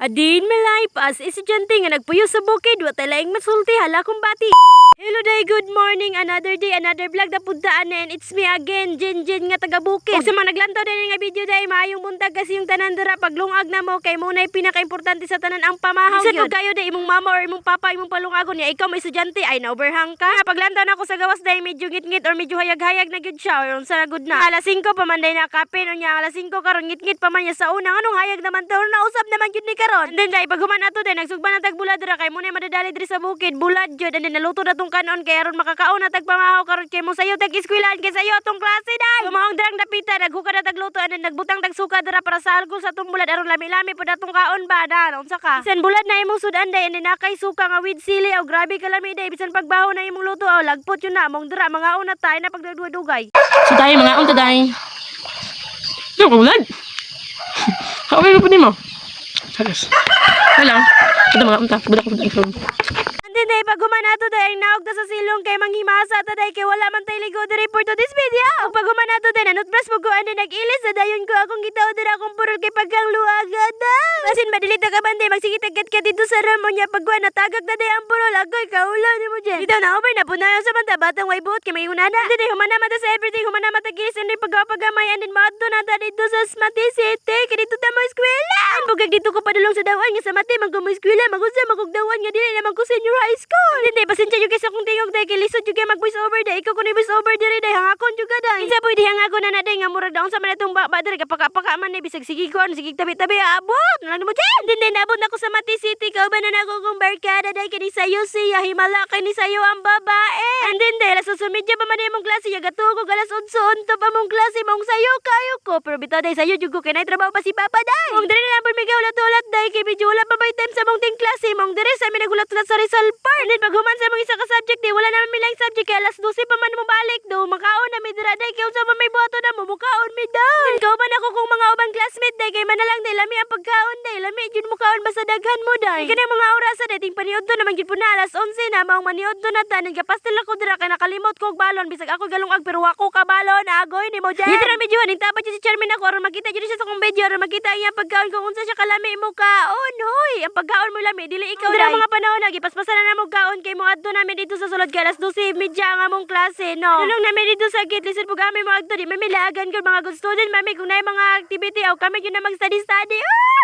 Adin malay pas estudyante nga nagpuyo sa bukid wa laing masulti hala kong bati. Hello day, good morning. Another day, another vlog na puntaan and it's me again, Jen nga taga bukid. Ug sa mga naglantaw din nga video day, maayong buntag kasi yung tanan dira paglungag na mo kay mo na pinaka-importante sa tanan ang pamahaw. Bisan kung kayo day imong mama or imong papa imong palungagon niya ikaw may estudyante ay na-overhang ka. Paglantaw na ako sa gawas day medyo ngit-ngit or medyo hayag-hayag na gyud siya or unsa na gud na. Alas 5 pa man day nakapin unya alas 5 karon ngit-ngit pa man niya sa una. Anong hayag naman to na usab naman gyud ni karon. And then day pag human ato day nagsugba na tag bulad dira kay mo na madadali diri sa bukid bulad jud and then naluto na tong kanon kay aron makakaon na tag pamahaw karon kay mo sayo tag eskwelahan kay sayo atong klase day. Kumaong dirang dapita naghukad na tag luto and then nagbutang tag suka dira para sa alcohol sa tong bulad aron lami-lami pud atong kaon ba da unsa ka. Bisan bulad na imong sudan day and then nakay suka nga with sili aw grabe ka lami day bisan pagbaho na imong luto aw lagpot yun na mong dira mga una tay na pagdudugay. So tayo mga unta tayo. Yung kulad. Kawin mo po mo. Halos. Hello. Ito mga unta. Budak ko dito. Hindi, pag humanato day, ang naog na sa silong kay manghimasa ta day, kay wala man tayo ligo diri for to this video. Ug pag humanato day, nanutbras mo ko andi nag-ilis na dayon ko akong gitaw dira akong purol kay pagkang luaga daw. Basin madilit ka bande, magsigitagat ka dito sa room niya pagwa natagag na day ang purol, agoy kaulo ni mo dyan. Dito na over na punayon sa manta batang way buot kay may unana. Hindi day, humanama ta sa everything, humanama ta gilis andi pagpagamay andin maadto na ta dito sa Smati City, kay dito ta mo eskwela. Bugag dito ko padulong sa dawan nga sa Mati maggumo eskwela, magunsa magugdawan nga dili naman ko senior high school. Hindi, pasensya yung kaysa kung tingog day, kay lisod yung kay mag-voice over day. Ikaw kung i-voice over day, day, hangakon juga day. Isa po, di hangakon na day, nga murag daon sa manatong baba day, kapaka-paka man day, bisag sige kon, sige tabi-tabi, abot. Nalang mo dyan. Hindi, nabot na ko sa Mati City, kauban na ako kung barkada day, kay ni sayo siya, himala kay ni sayo ang babae. And then day, alas susumidya pa man mong klase, yagatugog, alas unso-unto pa mong klase, mong sayo kayo ko. Pero bitaw day, sayo jugo, kay trabaho pa si Papa day. Mong dire na lang po may ulat-ulat day, kay medyo wala pa may time sa mong ting klase, mong dire sa amin nagulat-ulat sa Rizal Park. And then pag human sa mga isa ka subject day, wala naman milang subject, kaya alas 12 pa man mo balik do, makaon na may dira day, kaya unsa man may buhato na mo, mukaon may daw. And kauban ako kung mga ubang classmate day, kay manalang day, lami ang pagkaon day, lami jud mukaon basta daghan mo day. Kaya mga oras sa day, ting paniod do naman jud po na alas 11 na, maong maniod do na ta, nagapastel ako dira, kay nakalimot ko og balon, bisag ako galungag, pero ako ka balon, agoy ni mo dyan. Dito na medyo, ning tapat si Charmin ako, aron makita jud siya sa kong video, aron makita niya pagkaon kung unsa siya kalami mo kaon, hoy, ang pagkaon mo lami, dili ikaw day. Mga panahon lagi, paspasan na mo kaon, kay mo adto namin dito sa sulod kay alas 12 medya nga mong klase, no? Tulong namin dito sa gate, lisod po kami mo adto, di mamilagan ko mga good student, mami, kung na mga activity, o kami yun na mag-study.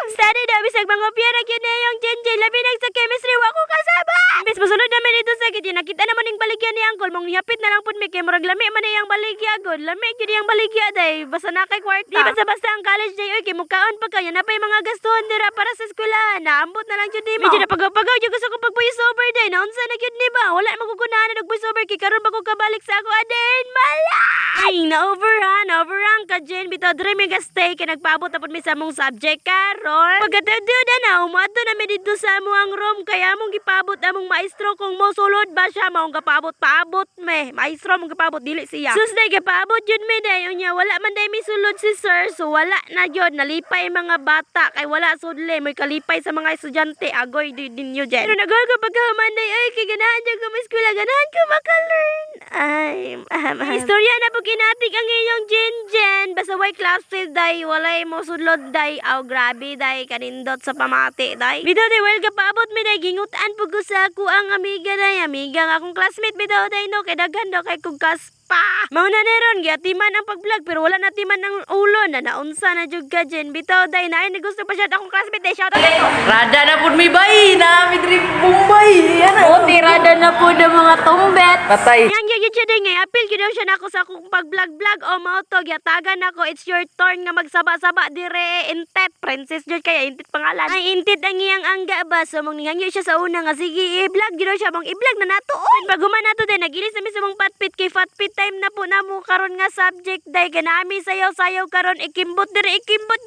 Study daw, bisag mga piyara yun na yung Jen, labi sa chemistry, wako kasaba! Bis, masunod namin dito sa gate, nakita naman yung baligya ni Uncle, mong nihapit na lang po may kay murag lami man yung baligya, god, lami yun yung baligya, day, basta na kay kwarta. Di basta ang college day, oy, kay mukhaon pa kayo, na pa yung mga gastuhan dira para sa eskwelahan, naambot na lang yun di mo. Medyo napagaw-pagaw, yung gusto ko pag-voice over day, naunsa na yun di ba? Wala magugunahan na nag-voice over, kay karon ba ko kabalik sa ako, adin, mala! Ay, na-overrun ka, Jen, bitaw, dre may gastay, kay nagpaabot na po may sa mong subject, karon. Pagkatagdo na umato na may dito sa amuang room, kaya mong gipabot among maestro, kung mo sulod ba siya, maong kapabot-paabot me, maestro mong kapabot, dili siya. Sus, day, kapabot yun me, day, unya, wala man day may sulod si sir, so wala na yun, nalipay mga bata, kay wala sudle, may kalipay sa mga estudyante, agoy din yun, Jen. Pero nagol ko pagkaman day, ay, kay ganahan dyan ko may eskwela, ganahan ko maka-learn. Ay, istorya na po kinatik ang inyong Jen, basta way classes, day, walay mo sulod, day, aw, grabe, day, kanindot sa pamati, day. Bitaw, day, well, kapabot mi, day, gingutan po ko sa ako ang amiga, day, amiga nga akong classmate, bitaw, day, no, kay daghan, no, kay kong pa. Mauna neron, giatiman ang pag-vlog, pero wala natiman ng ulo na naunsa na jud ka, Jen. Bitaw, day, naay nagusto pa siya akong classmate, day, shout out ko. Rada na po mi bay, na mi diri Bombay. Yan. O, tirada na po ng mga tumbet. Patay. Yang yun siya day ngay, apil ko daw siya na ako sa akong pag-vlog-vlog o mauto, gyatagan ako, it's your turn nga magsaba-saba dire, intet, princess jud kaya, intet pangalan. Ay, intet ang iyang angga ba, so mong ningangyo siya sa una nga, sige, i-vlog, yun siya, mong i-vlog na natuon. Pag human nato day, nagilis namin sa mong patpit, kay fatpit time na po na mo karon nga subject day, kanami sayaw-sayaw karon, ikimbot dire, ikimbot,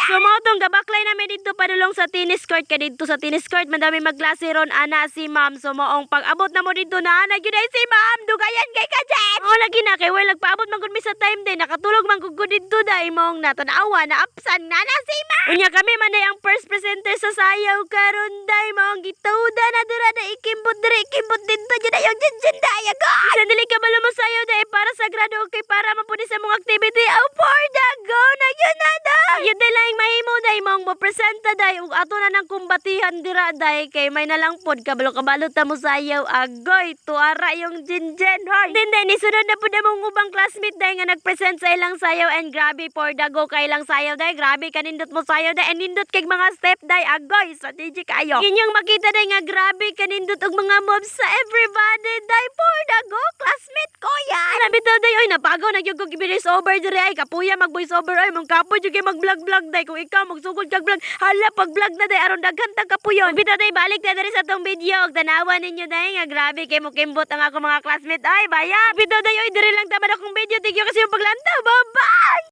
so mga tong gabaklay namin dito padulong sa tennis court, ka dito sa tennis court madami magklase ron ana si ma'am, so moong pag-abot na mo dito na ana gyud si ma'am, dugayan kay ka Jen. O lagi na kay well nagpaabot man gud mi sa time day, nakatulog man gud dito day, mong natanawa na absan na si ma'am. Unya kami man day ang first presenter sa sayaw karon day, mong gituda na dira na ikimbot dire, ikimbot dito gyud yung Jen day, go. Sandali ka balo mo sayo day para sa grado okay para mapuni sa mga activity. Oh, for the go na yun na day. Yun day lang mahimo day mong mo presenta day ug ato na nang kumbatihan dira day kay may nalang pod kabalo-kabalo ta mo sayaw agoy tuara yung jinjen hoy. Then day ni sunod na pud mong ubang classmate day nga nagpresent sa ilang sayaw and grabe for the go kay ilang sayaw day grabe kanindot mo sayaw day and nindot kay mga step day agoy strategic kayo. Inyong makita day nga grabe kanindot og mga moves sa everybody day for the go classmate ko yan. Grabe to day oy napagaw na gyud ko voice over dire ay kapuya mag voice over ay mong kapoy jud kay mag vlog day kung ikaw magsugod kag vlog hala pag vlog na day aron daghan tag kapuyon. Bitaw day balik na diri sa tong video og tanawan ninyo day nga grabe kay mo kimbot ang ako mga classmate ay bayan. Bitaw day oy diri lang tamad akong video. Thank you kasi yung paglantaw. Bye bye.